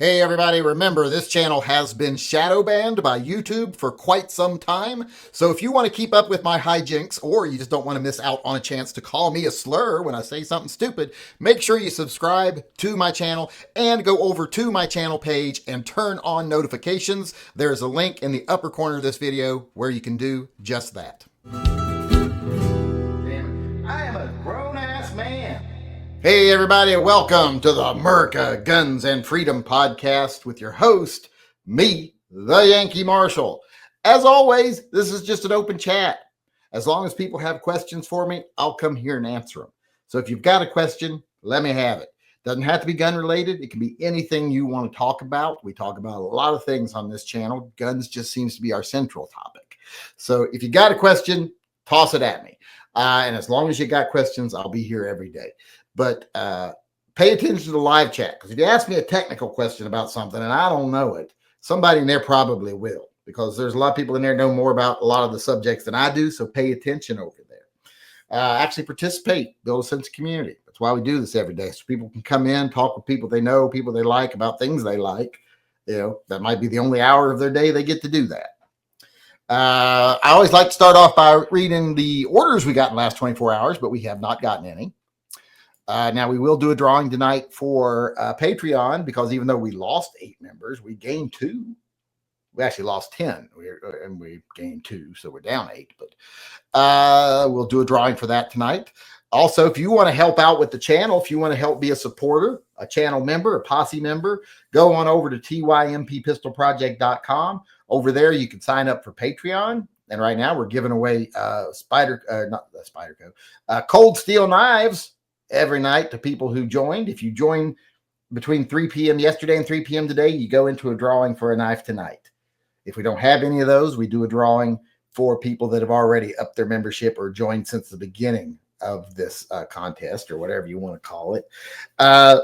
Hey everybody, remember this channel has been shadow banned by YouTube for quite some time. So if you want to keep up with my hijinks or you just don't want to miss out on a chance to call me a slur when I say something stupid, make sure you subscribe to my channel and go over to my channel page and turn on notifications. There's a link in the upper corner of this video where you can do just that. I am a grown-ass man. Hey everybody, welcome to the America Guns and Freedom podcast with your host, me, the Yankee Marshal. As always, this is just an open chat. As long as people have questions for me, I'll come here and answer them. So if you've got a question, let me have it. Doesn't have to be gun related. It can be anything you want to talk about. We talk about a lot of things on this channel. Guns just seems to be our central topic. So if you got a question, toss it at me. And as long as you got questions, I'll be here every day. But pay attention to the live chat, because if you ask me a technical question about something and I don't know it, somebody in there probably will, because there's a lot of people in there know more about a lot of the subjects than I do. So pay attention over there. Actually participate, build a sense of community. That's why we do this every day, so people can come in, talk with people they know, people they like, about things they like. You know, that might be the only hour of their day they get to do that. I always like to start off by reading the orders we got in the last 24 hours, but we have not gotten any. Now, we will do a drawing tonight for Patreon, because even though we lost 8 members, we gained 2. We actually lost 10, and we gained 2, so we're down 8. But we'll do a drawing for that tonight. Also, if you want to help out with the channel, if you want to help be a supporter, a channel member, a posse member, go on over to TYMPpistolproject.com. Over there, you can sign up for Patreon. And right now, we're giving away cold steel knives every night to people who joined. If you join between 3 p.m. yesterday and 3 p.m. today, you go into a drawing for a knife tonight. If we don't have any of those, we do a drawing for people that have already upped their membership or joined since the beginning of this contest, or whatever you want to call it.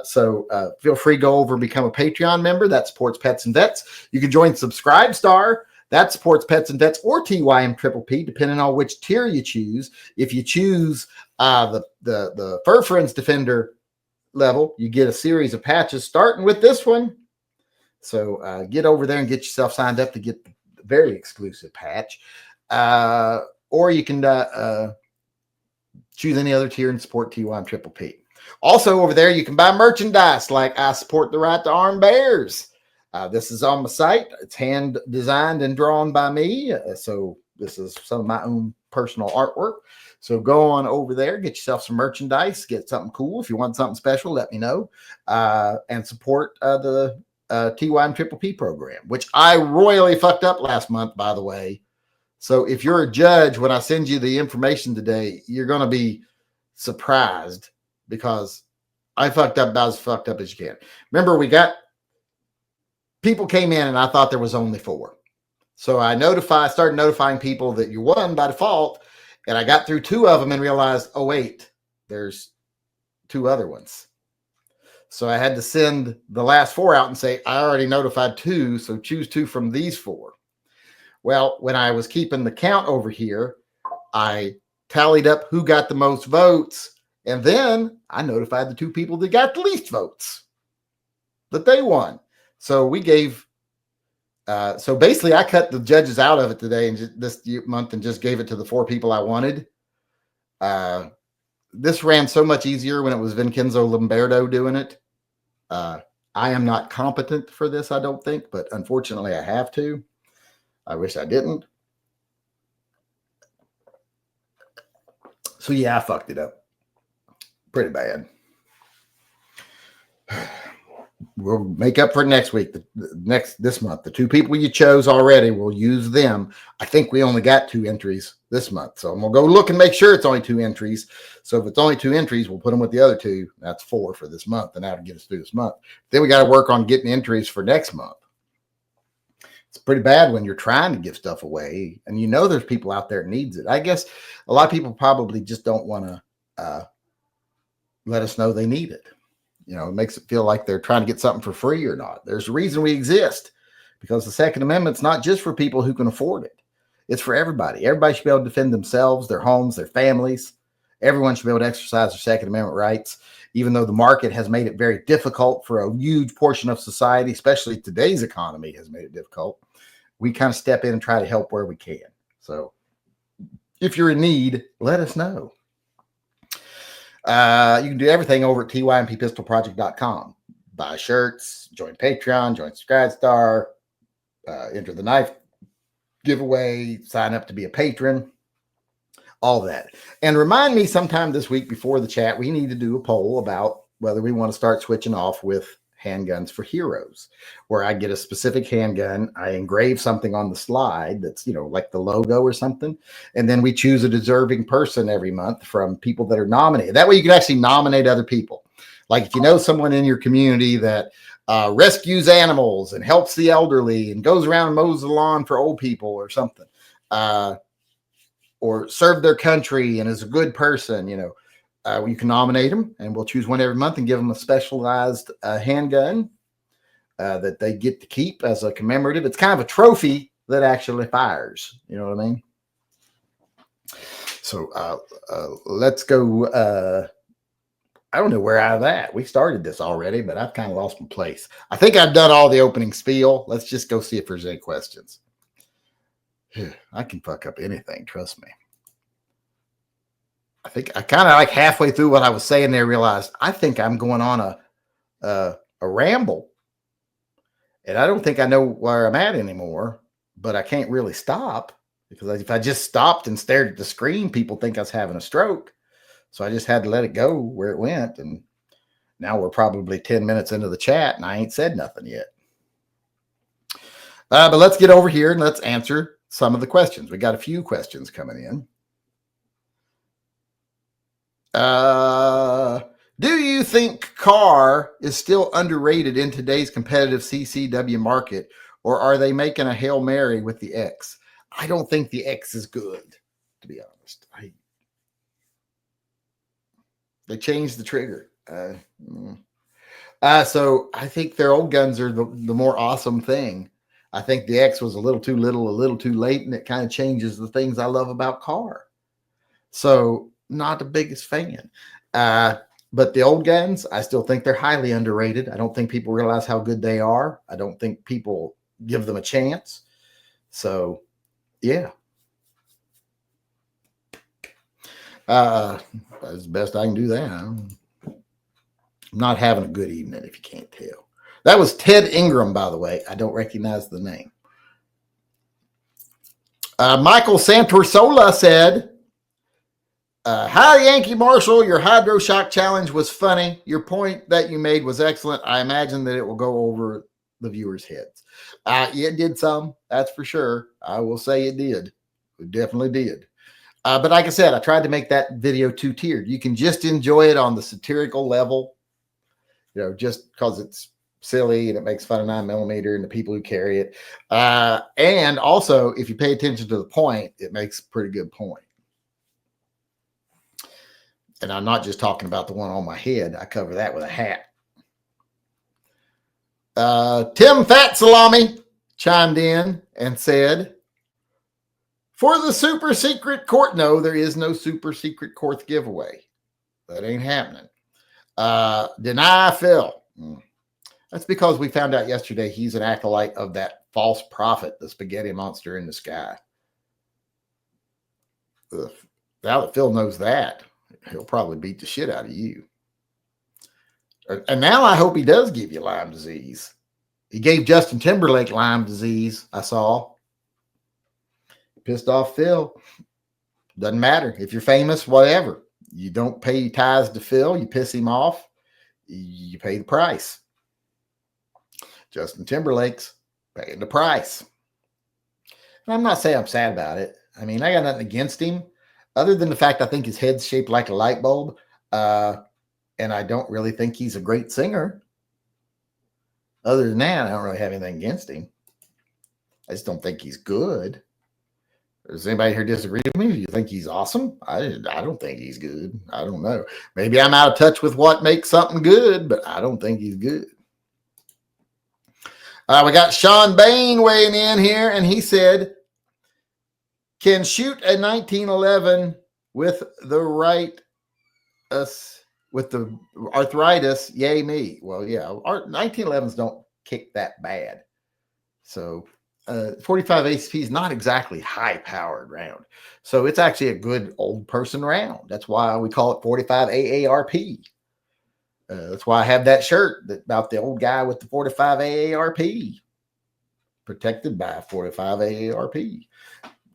So feel free to go over and become a Patreon member. That supports Pets and Vets. You can join Subscribe Star. That supports Pets and Vets or TYMPP, depending on which tier you choose. If you choose the Fur Friends Defender level, you get a series of patches starting with this one. So get over there and get yourself signed up to get the very exclusive patch. Or you can choose any other tier and support TYMPP. Also over there, you can buy merchandise like I support the right to arm bears. This is on my site. It's hand designed and drawn by me. So this is some of my own personal artwork. So go on over there, get yourself some merchandise, get something cool. If you want something special, let me know. And support the TYMPP program, which I royally fucked up last month, by the way. So if you're a judge, when I send you the information today, you're going to be surprised, because I fucked up about as fucked up as you can. Remember, people came in and I thought there was only 4. So I started notifying people that you won by default. And I got through 2 of them and realized, oh, wait, there's 2 other ones. So I had to send the last 4 out and say, I already notified 2, so choose 2 from these 4. Well, when I was keeping the count over here, I tallied up who got the most votes. And then I notified the 2 people that got the least votes, that they won. So we gave, so basically I cut the judges out of it today and this month and just gave it to the 4 people I wanted. This ran so much easier when it was Vincenzo Lombardo doing it. I am not competent for this, I don't think, but unfortunately I have to. I wish I didn't. So yeah, I fucked it up pretty bad. We'll make up for it next week. This month, the 2 people you chose already, we'll use them. I think we only got 2 entries this month, so I'm gonna go look and make sure it's only 2 entries. So if it's only 2 entries, we'll put them with the other 2. That's 4 for this month, and that'll get us through this month. Then we got to work on getting entries for next month. It's pretty bad when you're trying to give stuff away and you know there's people out there that needs it. I guess a lot of people probably just don't want to let us know they need it. You know, it makes it feel like they're trying to get something for free or not. There's a reason we exist, because the Second Amendment's not just for people who can afford it. It's for everybody. Everybody should be able to defend themselves, their homes, their families. Everyone should be able to exercise their Second Amendment rights. even though the market has made it very difficult for a huge portion of society, especially today's economy has made it difficult, we kind of step in and try to help where we can. So if you're in need, let us know. You can do everything over at TYMPpistolproject.com. Buy shirts, join Patreon, join SubscribeStar, enter the knife giveaway, sign up to be a patron, all that. And remind me sometime this week before the chat, we need to do a poll about whether we want to start switching off with handguns for heroes, where I get a specific handgun, I engrave something on the slide that's, like the logo or something, and then we choose a deserving person every month from people that are nominated. That way you can actually nominate other people. Like if you know someone in your community that rescues animals and helps the elderly and goes around and mows the lawn for old people or something, or served their country and is a good person, you can nominate them, and we'll choose one every month and give them a specialized handgun that they get to keep as a commemorative. It's kind of a trophy that actually fires. You know what I mean? So let's go. I don't know where I'm at. We started this already, but I've kind of lost my place. I think I've done all the opening spiel. Let's just go see if there's any questions. I can fuck up anything. Trust me. I think I kind of like halfway through what I was saying there realized I think I'm going on a ramble, and I don't think I know where I'm at anymore, but I can't really stop because if I just stopped and stared at the screen, people think I was having a stroke. So I just had to let it go where it went. And now we're probably 10 minutes into the chat and I ain't said nothing yet. But let's get over here and let's answer some of the questions. We got a few questions coming in. Do you think CAR is still underrated in today's competitive CCW market, or are they making a Hail Mary with the X? I don't think the X is good, to be honest. They changed the trigger. So I think their old guns are the more awesome thing. I think the X was a little too little, a little too late, and it kind of changes the things I love about CAR. So not the biggest fan. But the old guns, I still think they're highly underrated. I don't think people realize how good they are. I don't think people give them a chance. So, yeah. That's the best I can do that. I'm not having a good evening, if you can't tell. That was Ted Ingram, by the way. I don't recognize the name. Michael Santorsola said, hi, Yankee Marshall. Your Hydro Shock challenge was funny. Your point that you made was excellent. I imagine that it will go over the viewers' heads. It did some, that's for sure. I will say it did. It definitely did. But like I said, I tried to make that video two-tiered. You can just enjoy it on the satirical level, just because it's silly and it makes fun of 9mm and the people who carry it. And also, if you pay attention to the point, it makes a pretty good point. And I'm not just talking about the one on my head. I cover that with a hat. Tim Fat Salami chimed in and said, for the super secret court, no, there is no super secret court giveaway. That ain't happening. Deny Phil. That's because we found out yesterday he's an acolyte of that false prophet, the spaghetti monster in the sky. Ugh. Now that Phil knows that, he'll probably beat the shit out of you. And now I hope he does give you Lyme disease. He gave Justin Timberlake Lyme disease, I saw. Pissed off Phil. Doesn't matter. If you're famous, whatever. You don't pay ties to Phil. You piss him off. You pay the price. Justin Timberlake's paying the price. And I'm not saying I'm sad about it. I mean, I got nothing against him other than the fact I think his head's shaped like a light bulb. And I don't really think he's a great singer. Other than that, I don't really have anything against him. I just don't think he's good. Does anybody here disagree with me? Do you think he's awesome? I don't think he's good. I don't know. Maybe I'm out of touch with what makes something good, but I don't think he's good. We got Sean Bain weighing in here, and he said, can shoot a 1911 with the right with the arthritis, yay me. Well, yeah, our 1911s don't kick that bad. So 45 ACP is not exactly high-powered round. So it's actually a good old person round. That's why we call it 45 AARP. That's why I have that shirt about the old guy with the 45 AARP, protected by 45 AARP.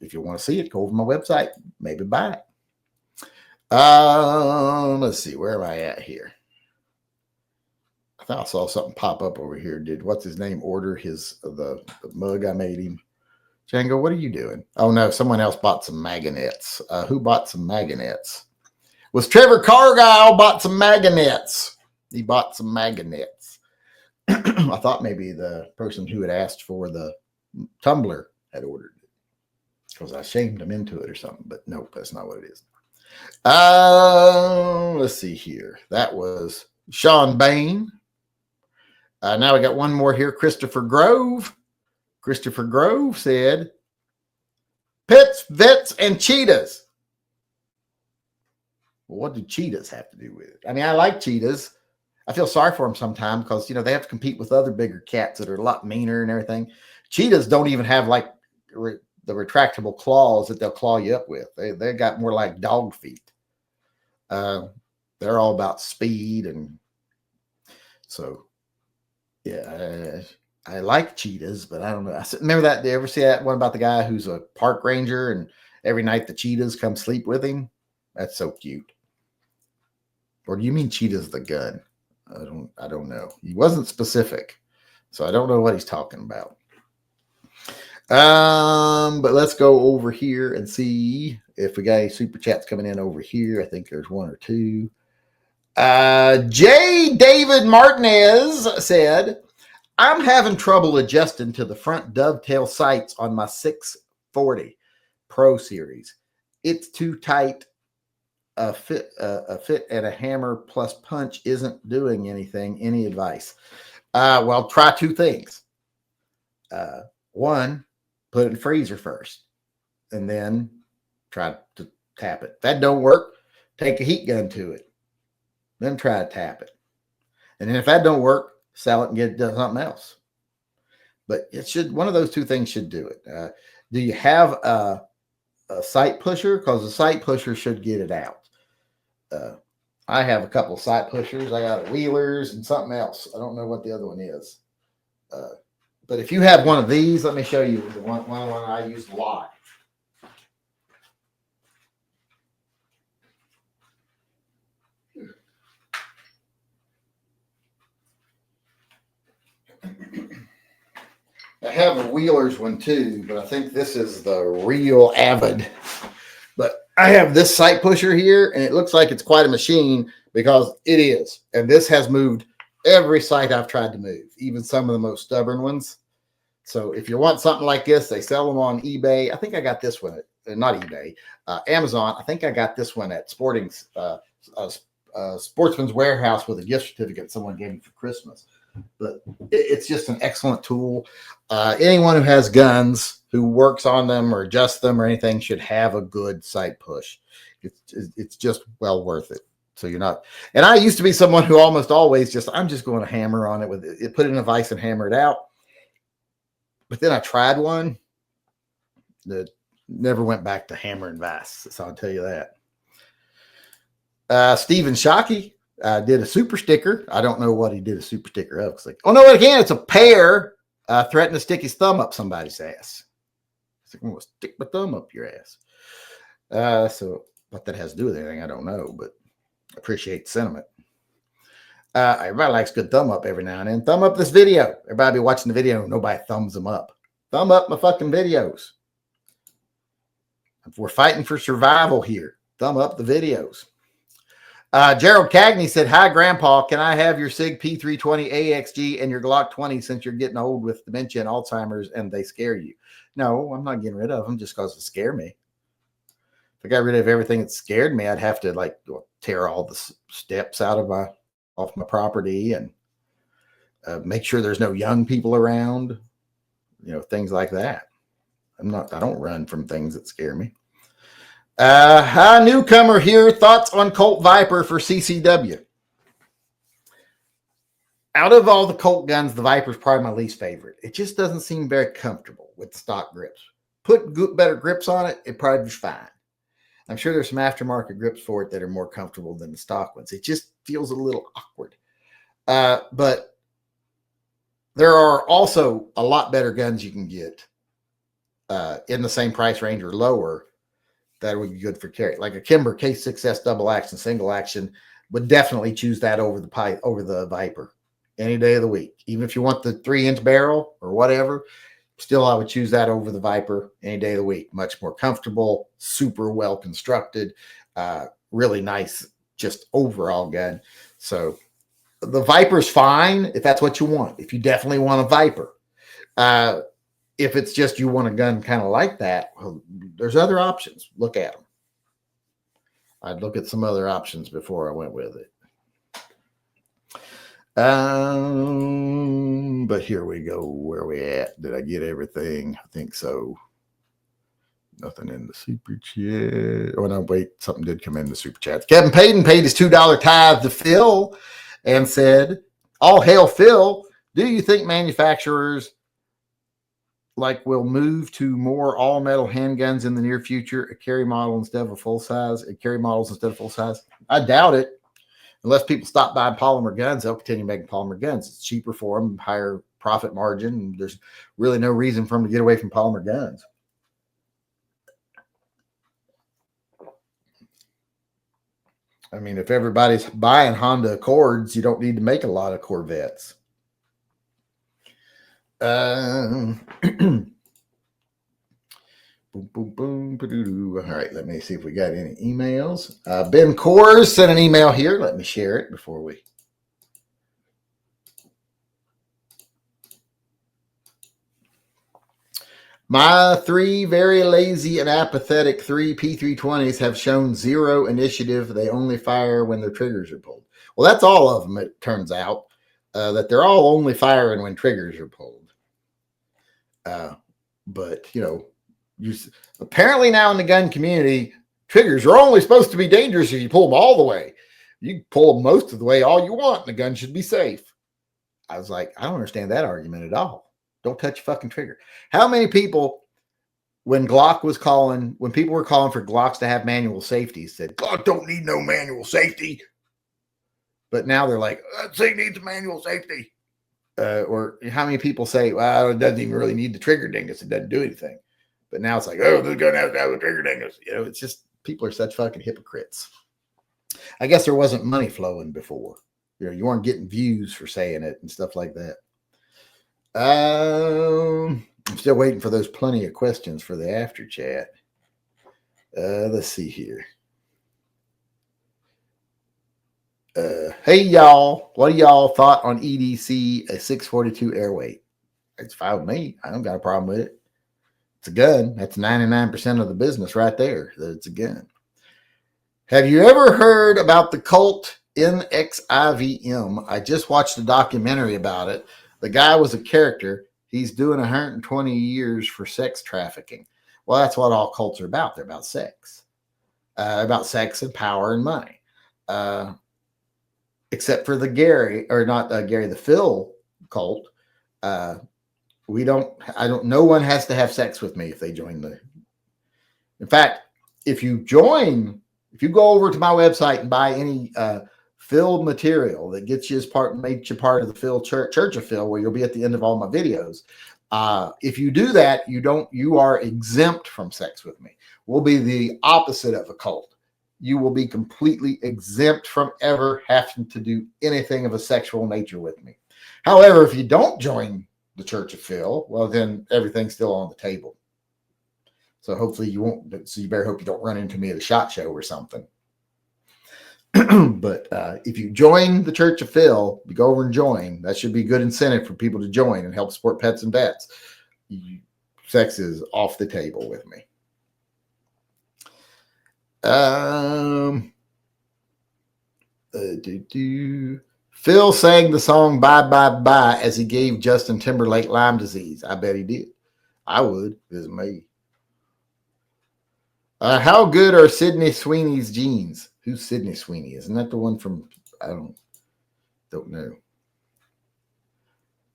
If you want to see it, go over my website, maybe buy it. Let's see, where am I at here? I thought I saw something pop up over here. Did what's his name order the mug I made him? Django, what are you doing? Oh no, someone else bought some magnets. Who bought some magnets? Was Trevor Cargyle bought some magnets? He bought some magnets. I thought maybe the person who had asked for the tumbler had ordered it because I shamed him into it or something. But nope, that's not what it is. Let's see here. That was Sean Bain. Now we got one more here. Christopher Grove. Christopher Grove said, pets, vets, and cheetahs. Well, what do cheetahs have to do with it? I mean, I like cheetahs. I feel sorry for them sometimes because, they have to compete with other bigger cats that are a lot meaner and everything. Cheetahs don't even have like the retractable claws that they'll claw you up with. They got more like dog feet. They're all about speed. And so, yeah, I like cheetahs, but I don't know. Remember that? Did you ever see that one about the guy who's a park ranger and every night the cheetahs come sleep with him? That's so cute. Or do you mean cheetahs the gun? I don't know. He wasn't specific, so I don't know what he's talking about. But let's go over here and see if we got any super chats coming in over here. I think there's one or two. J. David Martinez said, I'm having trouble adjusting to the front dovetail sights on my 640 Pro Series. It's too tight. A fit and a hammer plus punch isn't doing anything. Any advice? Well, try two things. One, put it in freezer first, and then try to tap it. If that don't work, take a heat gun to it. Then try to tap it. And then if that don't work, sell it and get something else. But one of those two things should do it. Do you have a sight pusher? Because the sight pusher should get it out. I have a couple of sight pushers. I got Wheelers and something else. I don't know what the other one is. But if you have one of these, let me show you the one I use a lot. I have a Wheelers one too, but I think this is the Real Avid. But I have this sight pusher here, and it looks like it's quite a machine because it is. And this has moved every sight I've tried to move, even some of the most stubborn ones. So if you want something like this, they sell them on eBay. I think I got this one at, not eBay, Amazon. I think I got this one at Sportsman's Warehouse with a gift certificate someone gave me for Christmas. But it's just an excellent tool. Anyone who has guns, who works on them or adjusts them or anything, should have a good sight push. It's just well worth it. So you're not. And I used to be someone who almost always I'm just going to hammer on it with it, put it in a vise and hammer it out. But then I tried one that never went back to hammer and vise. So I'll tell you that. Stephen Shockey did a super sticker. I don't know what he did a super sticker of. It's like, oh no, again, it's a pear threatening to stick his thumb up somebody's ass. It's like, I'm going to stick my thumb up your ass. So what that has to do with anything, I don't know, but I appreciate the sentiment. Everybody likes good thumb up every now and then. Thumb up this video. Everybody be watching the video. Nobody thumbs them up. Thumb up my fucking videos. If we're fighting for survival here, thumb up the videos. Gerald Cagney said, hi, Grandpa. Can I have your SIG P320 AXG and your Glock 20 since you're getting old with dementia and Alzheimer's and they scare you? No, I'm not getting rid of them just because they scare me. If I got rid of everything that scared me, I'd have to tear all the steps off my property and make sure there's no young people around, things like that. I don't run from things that scare me. Hi, newcomer here. Thoughts on Colt Viper for CCW? Out of all the Colt guns, the Viper's probably my least favorite. It just doesn't seem very comfortable with stock grips. Put good, better grips on it, it probably be fine. I'm sure there's some aftermarket grips for it that are more comfortable than the stock ones. It just feels a little awkward. But there are also a lot better guns you can get in the same price range or lower that would be good for carry. Like a Kimber K6S double action, single action, would definitely choose that over the Viper any day of the week. Even if you want the 3-inch barrel or whatever, still I would choose that over the Viper any day of the week. Much more comfortable, super well constructed, really nice, just overall gun. So the Viper's fine if that's what you want. If you definitely want a Viper. If it's just you want a gun kind of like that, well, there's other options. Look at them. I'd look at some other options before I went with it. But here we go. Where are we at? Did I get everything? I think so. Nothing in the super chat. Oh, no, wait. Something did come in the super chat. Kevin Payton paid his $2 tithe to Phil and said, all hail Phil. Do you think manufacturers will move to more all metal handguns in the near future, a carry model instead of a full size, I doubt it. Unless people stop buying polymer guns, they'll continue making polymer guns. It's cheaper for them, higher profit margin, and there's really no reason for them to get away from polymer guns. I mean, if everybody's buying Honda Accords, you don't need to make a lot of Corvettes. Boom, boom, boom. All right, let me see if we got any emails. Ben Coors sent an email here. Let me share it before we. My 3 very lazy and apathetic 3 P320s have shown zero initiative. They only fire when their triggers are pulled. Well, that's all of them, it turns out, that they're all only firing when triggers are pulled. But, apparently now in the gun community, triggers are only supposed to be dangerous if you pull them all the way. You can pull them most of the way all you want, and the gun should be safe. I was like, I don't understand that argument at all. Don't touch your fucking trigger. How many people, when people were calling for Glocks to have manual safety, said, Glock don't need no manual safety. But now they're like, that thing needs a manual safety. Or how many people say, well, it doesn't even really need the trigger dingus. It doesn't do anything. But now it's like, oh, this gun has to have a trigger dingus. It's just, people are such fucking hypocrites. I guess there wasn't money flowing before. You weren't getting views for saying it and stuff like that. I'm still waiting for those plenty of questions for the after chat. Let's see here. Hey, y'all. What do y'all thought on EDC, a 642 airweight? It's fine with me. I don't got a problem with it. It's a gun. That's 99% of the business right there. That it's a gun. Have you ever heard about the Colt NXIVM? I just watched a documentary about it. The guy was a character. He's doing 120 years for sex trafficking. Well, that's what all Colts are about. They're about sex. And power and money. Except for the Phil Colt. No one has to have sex with me if they join in fact, if you go over to my website and buy any Phil material that makes you part of the Phil Church of Phil, where you'll be at the end of all my videos. If you do that, you are exempt from sex with me. We'll be the opposite of a cult. You will be completely exempt from ever having to do anything of a sexual nature with me. However, if you don't join the Church of Phil, well, then everything's still on the table. So hopefully you won't. So you better hope you don't run into me at a SHOT Show or something. But if you join the Church of Phil, you go over and join. That should be good incentive for people to join and help support pets and vets. Sex is off the table with me. Phil sang the song Bye Bye Bye as he gave Justin Timberlake Lyme disease. I bet he did. I would. It's me. How good are Sydney Sweeney's jeans? Who's Sydney Sweeney? Isn't that the one from, I don't know.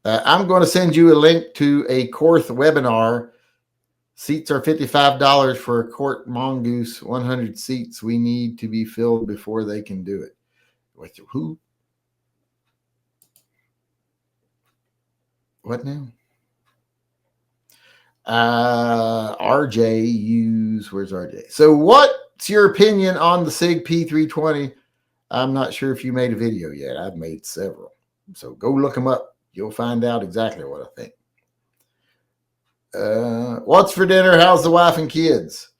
I'm going to send you a link to a Korth webinar. Seats are $55 for a Court Mongoose, 100 seats. We need to be filled before they can do it. With who? What now? RJ where's RJ? So what's your opinion on the SIG P320? I'm not sure if you made a video yet. I've made several. So go look them up. You'll find out exactly what I think. What's for dinner? How's the wife and kids?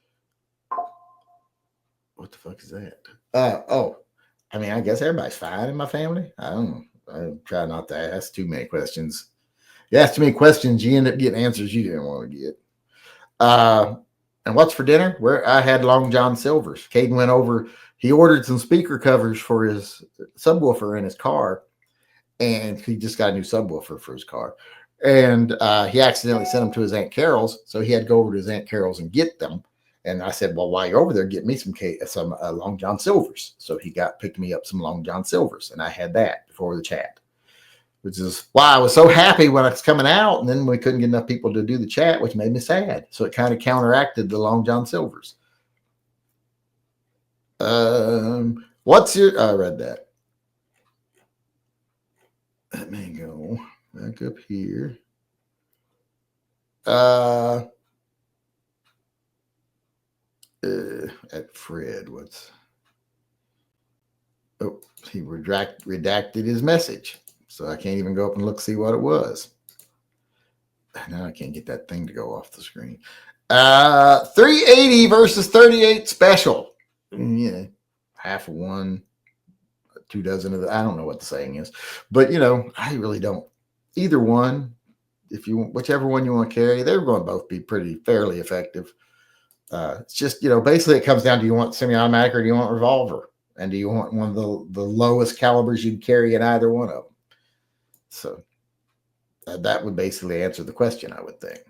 What the fuck is that? I mean, I guess everybody's fine in my family. I don't know. I try not to ask too many questions. You ask too many questions, you end up getting answers you didn't want to get. And what's for dinner? Where I had Long John Silver's. Caden went over. He ordered some speaker covers for his subwoofer in his car, and he just got a new subwoofer for his car. And he accidentally sent them to his Aunt Carol's, so he had to go over to his Aunt Carol's and get them. And I said, well, while you're over there, get me some Long John Silver's. So he picked me up some Long John Silver's, and I had that before the chat, which is why I was so happy when it's coming out. And then we couldn't get enough people to do the chat, which made me sad. So it kind of counteracted the Long John Silver's. What's your? I read that. Let me go back up here. At Fred, he redacted his message, so I can't even go up and look, see what it was. Now I can't get that thing to go off the screen. 380 versus 38 special. Yeah, half of one, 2 dozen of the. I don't know what the saying is, but I really don't. Either one, whichever one you want to carry, they're going to both be fairly effective. It's just, basically it comes down to, do you want semi-automatic or do you want revolver? And do you want one of the lowest calibers you'd carry in either one of them? So that would basically answer the question, I would think.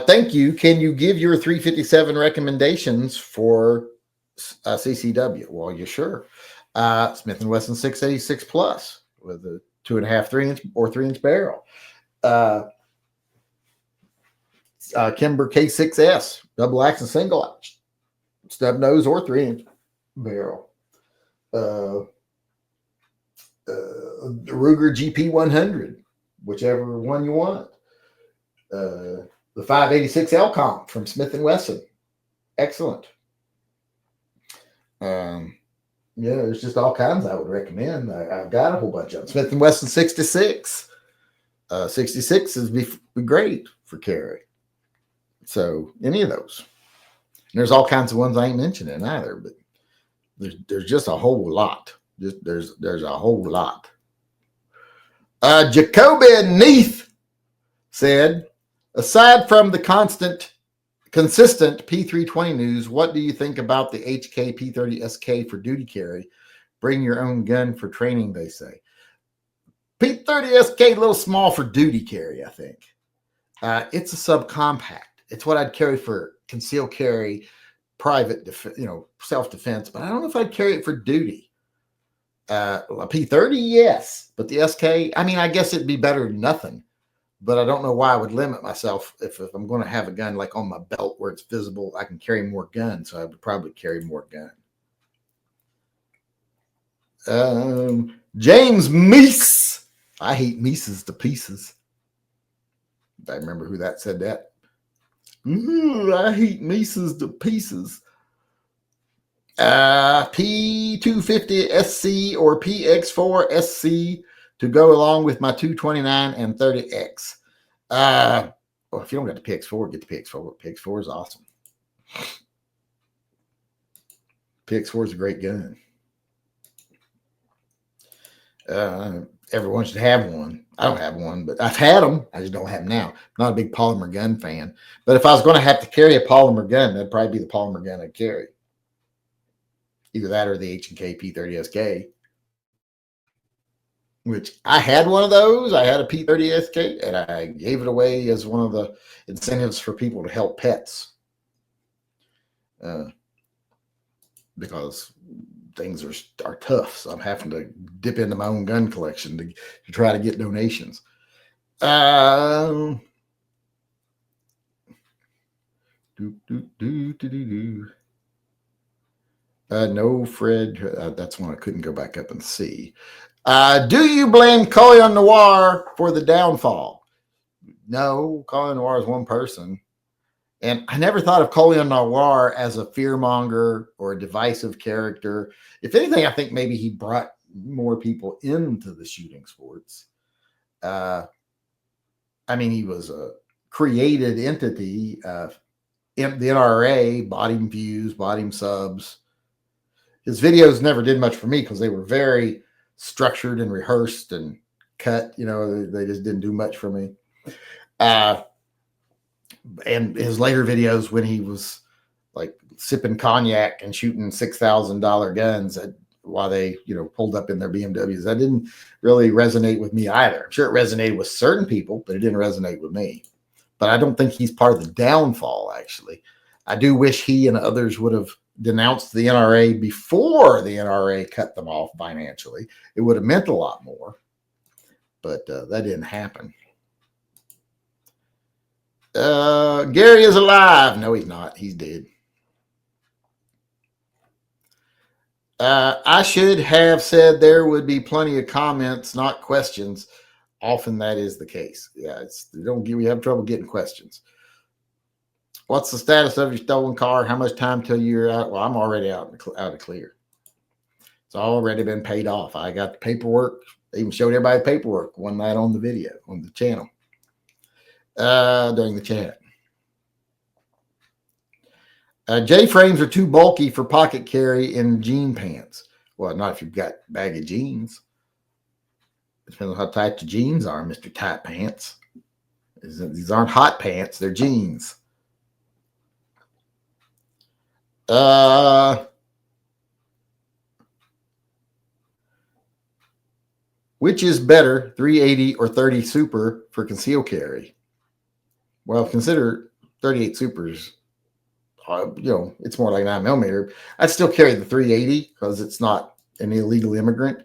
Thank you. Can you give your 357 recommendations for CCW? Well, you're sure. Smith & Wesson 686 Plus with a 2.5, 3-inch or 3-inch barrel. Kimber K6S, double action, single action, stub nose or 3-inch barrel. Ruger GP100, whichever one you want. The 586 LCOM from Smith & Wesson, excellent. There's just all kinds I would recommend. I've got a whole bunch of them. Smith & Wesson 66. 66 is be great for carry. So any of those. And there's all kinds of ones I ain't mentioning either, but there's just a whole lot. There's a whole lot. Jacoby Neath said, aside from the consistent P320 news, what do you think about the HK P30 SK for duty carry? Bring your own gun for training, they say. P30 SK a little small for duty carry, I think. It's a subcompact. It's what I'd carry for concealed carry, private, self-defense, but I don't know if I'd carry it for duty. A P30, yes, but the SK, I mean, I guess it'd be better than nothing, but I don't know why I would limit myself if I'm going to have a gun like on my belt where it's visible. I can carry more gun, so I would probably carry more gun. James Meese. I hate Mises to pieces. I remember who that said that. I hate Mises to pieces. P250 SC or PX4 SC to go along with my 229 and 30X. Well, if you don't get the PX4, get the PX4. PX4 is awesome. PX4 is a great gun. Everyone should have one. I don't have one, but I've had them. I just don't have them now. I'm not a big polymer gun fan. But if I was going to have to carry a polymer gun, that'd probably be the polymer gun I'd carry. Either that or the H&K P30 SK. Which I had one of those. I had a P30 SK, and I gave it away as one of the incentives for people to help pets. Because things are tough. So I'm having to dip into my own gun collection to try to get donations. No, Fred. That's one I couldn't go back up and see. Do you blame Colion Noir for the downfall? No, Colion Noir is one person. And I never thought of Colion Noir as a fearmonger or a divisive character. If anything, I think maybe he brought more people into the shooting sports. I mean, he was a created entity. The NRA bought him views, bought him subs. His videos never did much for me because they were very structured and rehearsed and cut. You know, they just didn't do much for me. And his later videos when he was like sipping cognac and shooting $6,000 guns while they, pulled up in their BMWs, that didn't really resonate with me either. I'm sure it resonated with certain people, but it didn't resonate with me. But I don't think he's part of the downfall, actually. I do wish he and others would have denounced the NRA before the NRA cut them off financially. It would have meant a lot more, but that didn't happen. Gary is alive. No, he's not. He's dead. I should have said there would be plenty of comments, not questions. Often that is the case. Yeah, we have trouble getting questions. What's the status of your stolen car? How much time till you're out? Well, I'm already out of clear. It's already been paid off. I got the paperwork. They even showed everybody the paperwork one night on the video, on the channel, during the chat. J-frames are too bulky for pocket carry in jean pants. Well, not if you've got a bag of jeans. It depends on how tight your jeans are, Mr. Tight Pants. These aren't hot pants, they're jeans. Which is better, 380 or 30 Super for concealed carry? Well, consider 38 Supers. It's more like 9mm. I'd still carry the 380 because it's not an illegal immigrant.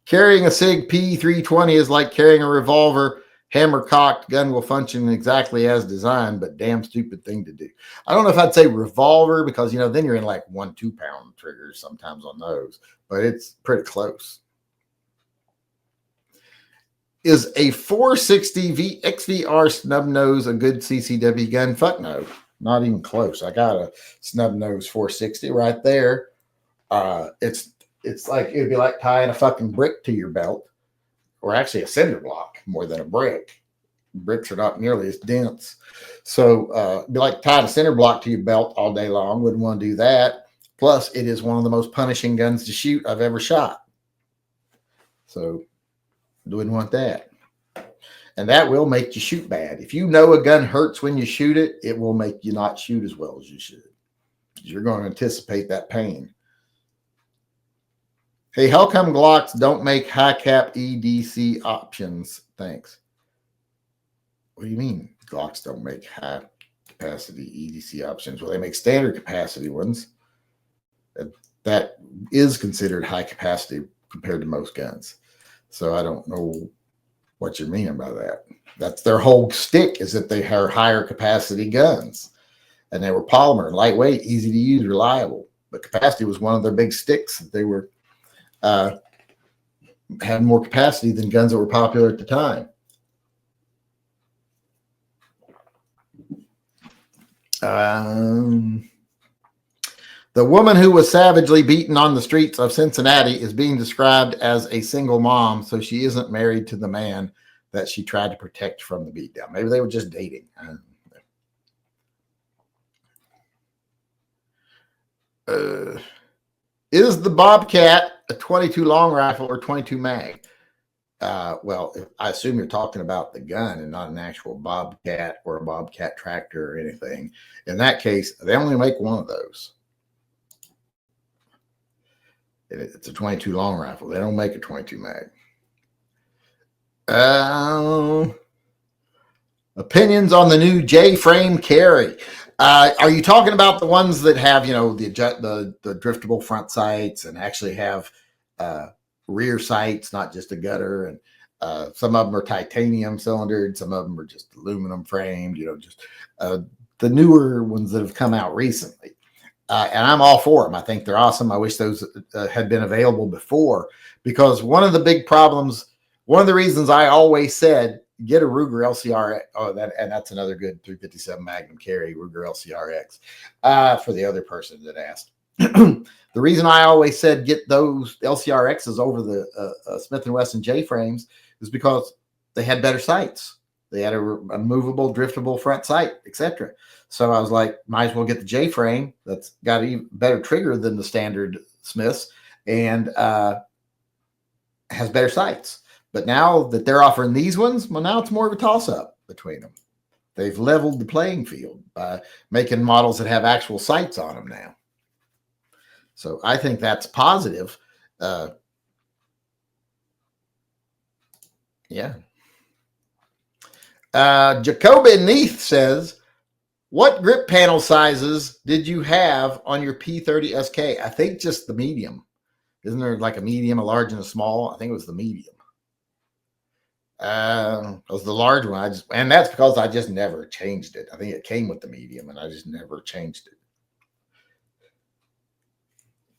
Carrying a SIG P320 is like carrying a revolver. Hammer cocked, gun will function exactly as designed, but damn stupid thing to do. I don't know if I'd say revolver because, then you're in like 1-2 pound triggers sometimes on those, but it's pretty close. Is a 460 XVR snub nose a good CCW gun? Fuck no, not even close. I got a snub nose 460 right there. It's like, it'd be like tying a fucking brick to your belt, or actually a cinder block more than a brick. Bricks are not nearly as dense. So it'd be like tying a cinder block to your belt all day long. Wouldn't want to do that. Plus, it is one of the most punishing guns to shoot I've ever shot. So wouldn't want that. And that will make you shoot bad. If you know a gun hurts when you shoot it, it will make you not shoot as well as you should. You're going to anticipate that pain. Hey, how come Glocks don't make high cap EDC options? Thanks. What do you mean Glocks don't make high capacity EDC options? Well, they make standard capacity ones. That is considered high capacity compared to most guns. So I don't know what you're meaning by that. That's their whole stick, is that they are higher capacity guns. And they were polymer, lightweight, easy to use, reliable. But capacity was one of their big sticks. They were had more capacity than guns that were popular at the time. The woman who was savagely beaten on the streets of Cincinnati is being described as a single mom, so she isn't married to the man that she tried to protect from the beatdown. Maybe they were just dating. Is the Bobcat a 22 long rifle or 22 mag? Well, I assume you're talking about the gun and not an actual Bobcat or a Bobcat tractor or anything. In that case, they only make one of those. It's a 22 long rifle. They don't make a 22 mag. Opinions on the new J-frame carry. Are you talking about the ones that have, the driftable front sights and actually have rear sights, not just a gutter? And some of them are titanium cylindered, some of them are just aluminum framed. Just the newer ones that have come out recently. And I'm all for them. I think they're awesome. I wish those had been available before, because one of the big problems, one of the reasons I always said, get a Ruger LCR. And that's another good 357 Magnum carry, Ruger LCRX, for the other person that asked. The reason I always said get those LCRXs over the Smith & Wesson J-frames is because they had better sights. They had a movable, driftable front sight, etc. So I was like, might as well get the J-frame that's got a better trigger than the standard Smiths and has better sights. But now that they're offering these ones, well, now it's more of a toss-up between them. They've leveled the playing field by making models that have actual sights on them now. So I think that's positive. Yeah. Jacoby Neath says, what grip panel sizes did you have on your P30 SK? I think just the medium. Isn't there like a medium, a large, and a small? I think it was the medium. It was the large one. And that's because I just never changed it. I think it came with the medium, and I just never changed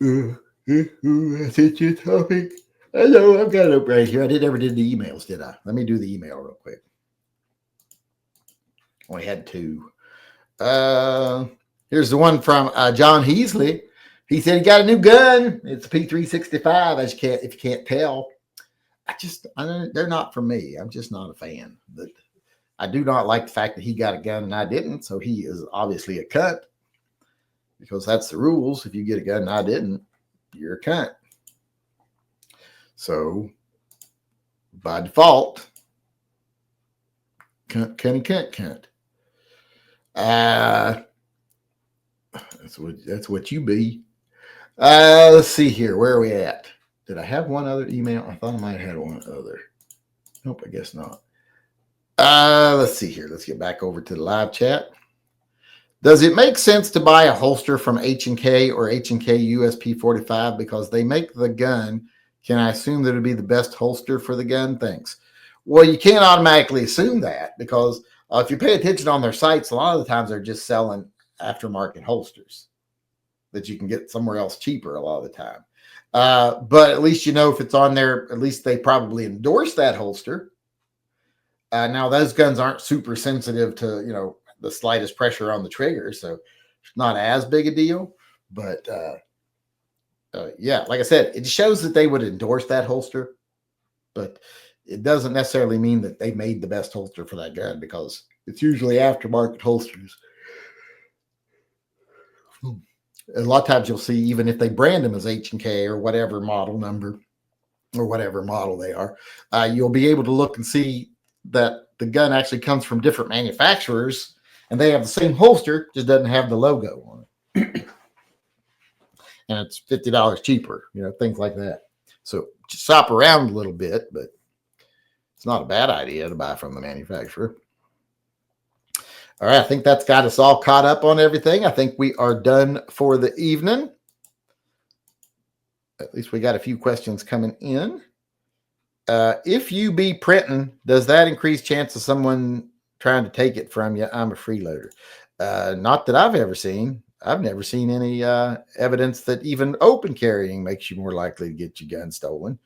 it. That's it, your topic. I know I've got it up right here. I never did the emails, did I? Let me do the email real quick. Only had two. Here's the one from John Heasley. He said he got a new gun. It's a P365. If you can't tell, they're not for me. I'm just not a fan. But I do not like the fact that he got a gun and I didn't. So he is obviously a cunt, because that's the rules. If you get a gun and I didn't, you're a cunt. So by default, cunt. That's what you be. Let's see here. Where are we at? Did I have one other email? I thought I might have had one other. Nope, I guess not. Let's see here. Let's get back over to the live chat. Does it make sense to buy a holster from H&K or H&K USP 45 because they make the gun? Can I assume that it would be the best holster for the gun? Thanks. Well, you can't automatically assume that, because if you pay attention on their sites, a lot of the times they're just selling aftermarket holsters that you can get somewhere else cheaper a lot of the time. But at least if it's on there, at least they probably endorse that holster. Now, those guns aren't super sensitive to, the slightest pressure on the trigger, so it's not as big a deal. But yeah, like I said, it shows that they would endorse that holster, but it doesn't necessarily mean that they made the best holster for that gun, because it's usually aftermarket holsters. A lot of times you'll see, even if they brand them as H&K or whatever model number or whatever model they are, you'll be able to look and see that the gun actually comes from different manufacturers, and they have the same holster, just doesn't have the logo on it. And it's $50 cheaper, things like that. So just shop around a little bit, but it's not a bad idea to buy from the manufacturer. All right, I think that's got us all caught up on everything. I think we are done for the evening. At least we got a few questions coming in. If you be printing, does that increase chance of someone trying to take it from you? I'm a freeloader. Not that I've ever seen. I've never seen any evidence that even open carrying makes you more likely to get your gun stolen.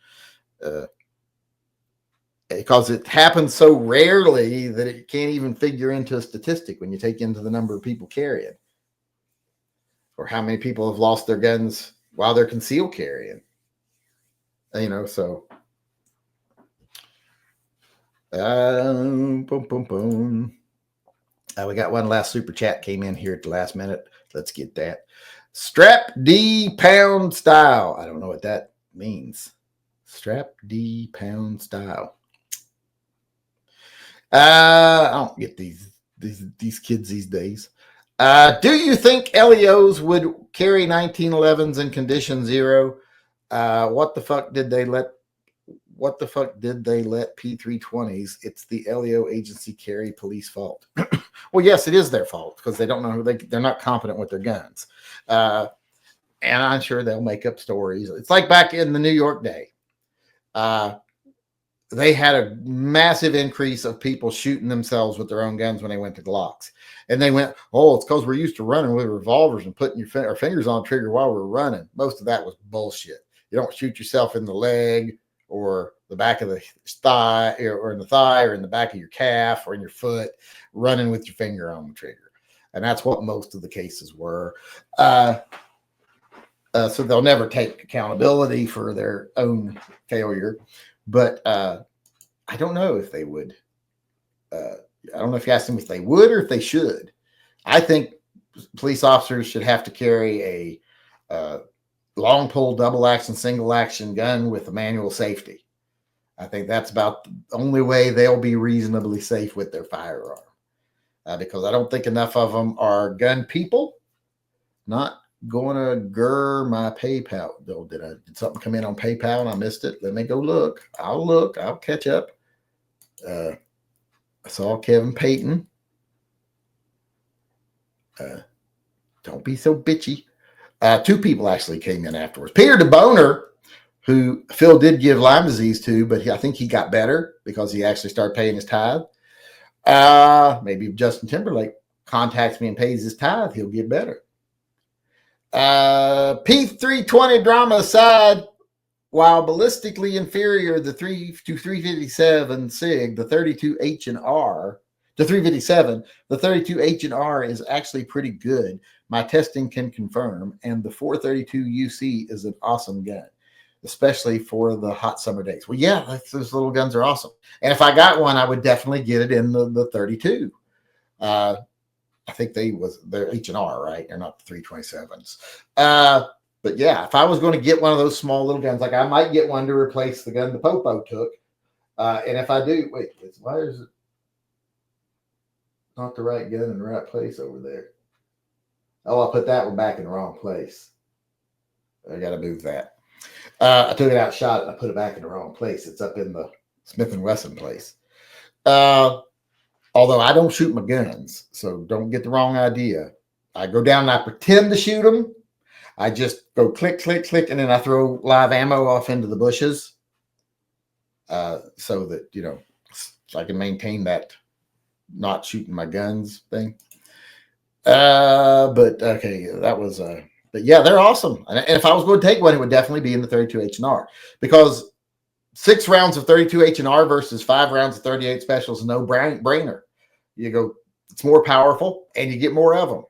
Because it happens so rarely that it can't even figure into a statistic when you take into the number of people carrying, or how many people have lost their guns while they're concealed carrying. So boom, boom, boom. We got one last super chat came in here at the last minute. Let's get that. Strap D pound style. I don't know what that means. Strap D pound style. I don't get these kids these days. Do you think LEOs would carry 1911s in condition 0? What the fuck did they let P320s? It's the LEO agency carry police fault. Well, yes, it is their fault because they don't know they're not competent with their guns. And I'm sure they'll make up stories. It's like back in the New York day. They had a massive increase of people shooting themselves with their own guns when they went to Glocks. And they went, oh, it's because we're used to running with revolvers and putting our fingers on the trigger while we're running. Most of that was bullshit. You don't shoot yourself in the leg or the back of the thigh or in the thigh or in the back of your calf or in your foot running with your finger on the trigger. And that's what most of the cases were. So they'll never take accountability for their own failure. But I don't know if they would. I don't know if you asked them if they would or if they should. I think police officers should have to carry a long pull, double action, single action gun with a manual safety. I think that's about the only way they'll be reasonably safe with their firearm. Because I don't think enough of them are gun people. Not going to grr my PayPal. Oh, did something come in on PayPal and I missed it? Let me go look. I'll catch up. I saw Kevin Payton. Don't be so bitchy. Two people actually came in afterwards. Peter DeBoner, who Phil did give Lyme disease to, but I think he got better because he actually started paying his tithe. Maybe if Justin Timberlake contacts me and pays his tithe, he'll get better. P320 drama aside, while ballistically inferior the 357 SIG, the 32H&R, to 357, the 32H&R is actually pretty good. My testing can confirm, and the 432 UC is an awesome gun, especially for the hot summer days. Well, yeah, those little guns are awesome. And if I got one, I would definitely get it in the 32. I think they're H&R, right? They're not the 327s. But yeah, if I was going to get one of those small little guns, like I might get one to replace the gun the Popo took. And if I do, wait, why is it not the right gun in the right place over there? Oh, I put that one back in the wrong place. I got to move that. I took it out, shot it, and I put it back in the wrong place. It's up in the Smith & Wesson place. Although I don't shoot my guns, so don't get the wrong idea. I go down and I pretend to shoot them. I just go click, click, click, and then I throw live ammo off into the bushes so that, so I can maintain that not shooting my guns thing. But okay, that was, but yeah, they're awesome. And if I was going to take one, it would definitely be in the 32 H&R because 6 rounds of 32 H&R versus 5 rounds of 38 Special is no brainer. You go, it's more powerful and you get more of them.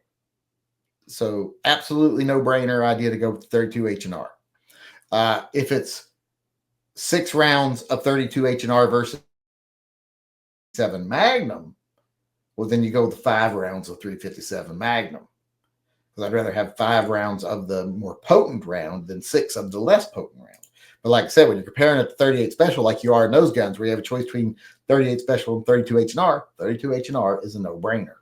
So absolutely no brainer idea to go with 32 H&R. If it's 6 rounds of 32 H&R versus 7 Magnum, well, then you go with the 5 rounds of 357 Magnum. Because I'd rather have 5 rounds of the more potent round than 6 of the less potent round. But like I said, when you're comparing it to 38 Special, like you are in those guns, where you have a choice between 38 Special and 32 H&R, 32 H&R is a no-brainer.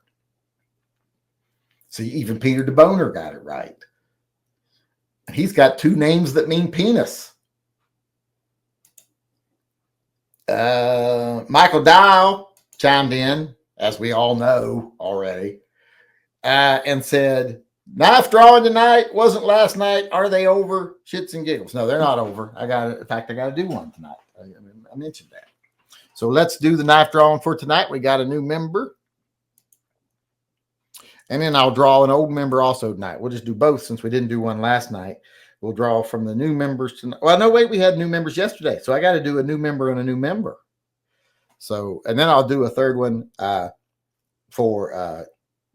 So even Peter DeBoner got it right. And he's got 2 names that mean penis. Michael Dial chimed in, as we all know already, and said, knife drawing tonight, wasn't last night. Are they over? Shits and giggles. No, they're not over. In fact, I got to do one tonight. I mentioned that. So let's do the knife drawing for tonight. We got a new member. And then I'll draw an old member also tonight. We'll just do both since we didn't do one last night. We'll draw from the new members tonight. Well, no, wait, we had new members yesterday. So I got to do a new member and a new member. So, and then I'll do a third one for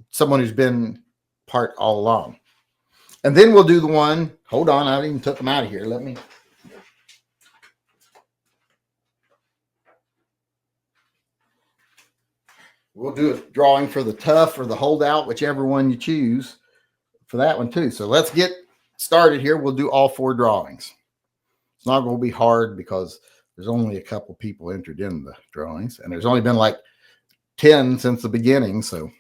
someone who's been part all along. And then we'll do the one. Hold on, I even took them out of here. We'll do a drawing for the tough or the holdout, whichever one you choose for that one too. So let's get started here. We'll do all 4 drawings. It's not going to be hard because there's only a couple people entered in the drawings, and there's only been like 10 since the beginning. So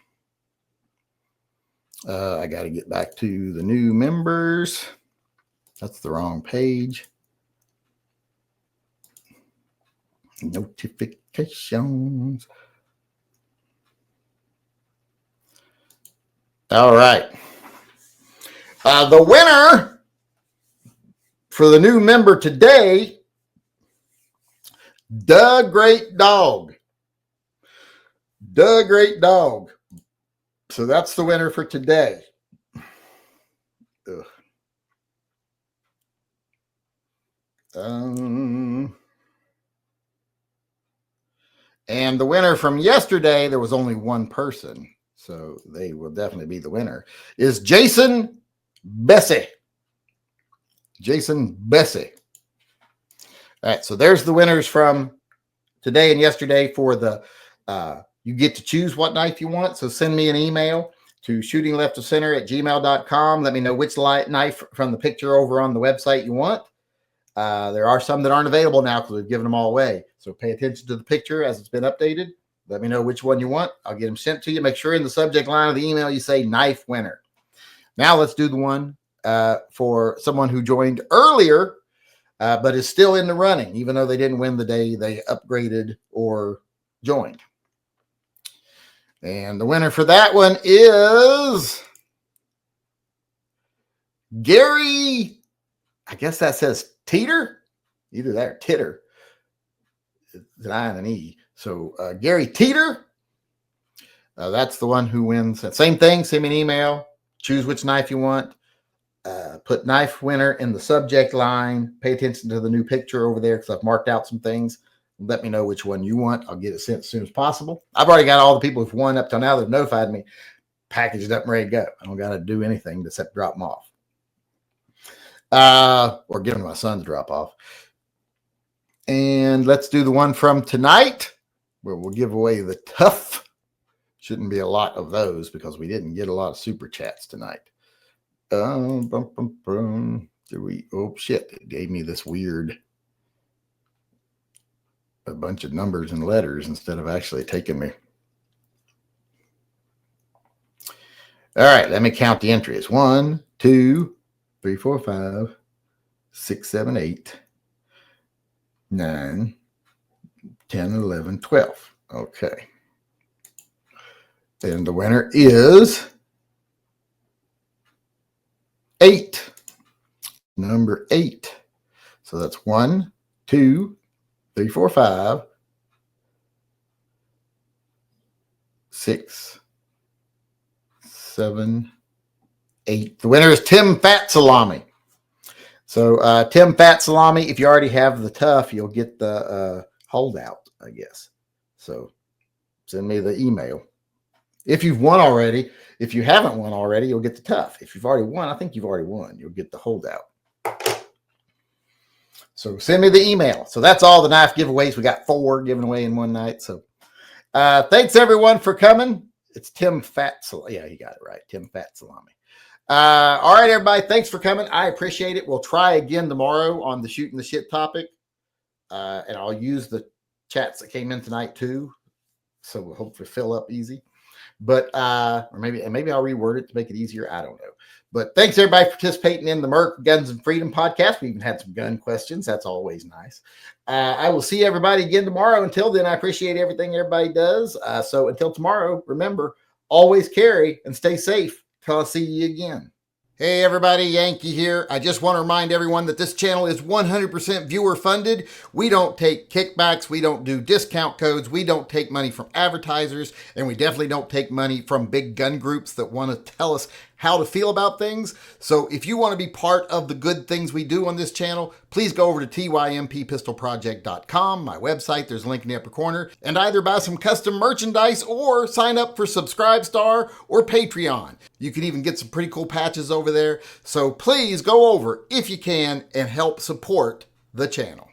I got to get back to the new members. That's the wrong page. Notifications. All right. The winner for the new member today, the Great Dog. The Great Dog. So that's the winner for today. And the winner from yesterday, there was only one person, so they will definitely be the winner, is Jason Bessie. Jason Bessie. All right, so there's the winners from today and yesterday for the, you get to choose what knife you want. So send me an email to shootingleftofcenter@gmail.com. Let me know which knife from the picture over on the website you want. There are some that aren't available now because we've given them all away. So pay attention to the picture as it's been updated. Let me know which one you want. I'll get them sent to you. Make sure in the subject line of the email you say knife winner. Now let's do the one for someone who joined earlier, but is still in the running, even though they didn't win the day they upgraded or joined. And the winner for that one is Gary. I guess that says Teeter, either that or Titter. It's an I and an E. So Gary Teeter, that's the one who wins. Same thing, send me an email, choose which knife you want, put knife winner in the subject line, pay attention to the new picture over there because I've marked out some things. Let me know which one you want. I'll get it sent as soon as possible. I've already got all the people who've won up till now that have notified me, packaged up and ready to go. I don't got to do anything except drop them off. Or give them to my son to drop off. And let's do the one from tonight where we'll give away the tough. Shouldn't be a lot of those because we didn't get a lot of super chats tonight. Oh shit, it gave me this weird a bunch of numbers and letters instead of actually taking me. All right, let me count the entries. 1, 2, 3, 4, 5, 6, 7, 8, 9, 10, 11, 12. Okay. And the winner is 8. Number 8. So that's 1, 2, 3, 4, 5, 6, 7, 8. The winner is Tim Fat Salami. So Tim Fat Salami, if you already have the tough, you'll get the holdout, I guess. So send me the email. If you've won already, if you haven't won already, you'll get the tough. If you've already won, I think you've already won. You'll get the holdout. So send me the email. So that's all the knife giveaways. We got 4 given away in one night. So thanks everyone for coming. It's Tim Fat Salami. Yeah, you got it right. Tim Fat Salami. All right, everybody. Thanks for coming. I appreciate it. We'll try again tomorrow on the shooting the shit topic. And I'll use the chats that came in tonight too. So we'll hopefully fill up easy. But or maybe I'll reword it to make it easier. I don't know. But thanks everybody for participating in the Merc Guns and Freedom podcast. We even had some gun questions. That's always nice. I will see everybody again tomorrow. Until then, I appreciate everything everybody does. So until tomorrow, remember, always carry and stay safe. Till I see you again. Hey everybody, Yankee here. I just want to remind everyone that this channel is 100% viewer funded. We don't take kickbacks. We don't do discount codes. We don't take money from advertisers. And we definitely don't take money from big gun groups that want to tell us how to feel about things. So if you want to be part of the good things we do on this channel, please go over to tympistolproject.com, my website. There's a link in the upper corner, and either buy some custom merchandise or sign up for Subscribestar or Patreon. You can even get some pretty cool patches over there. So please go over if you can and help support the channel.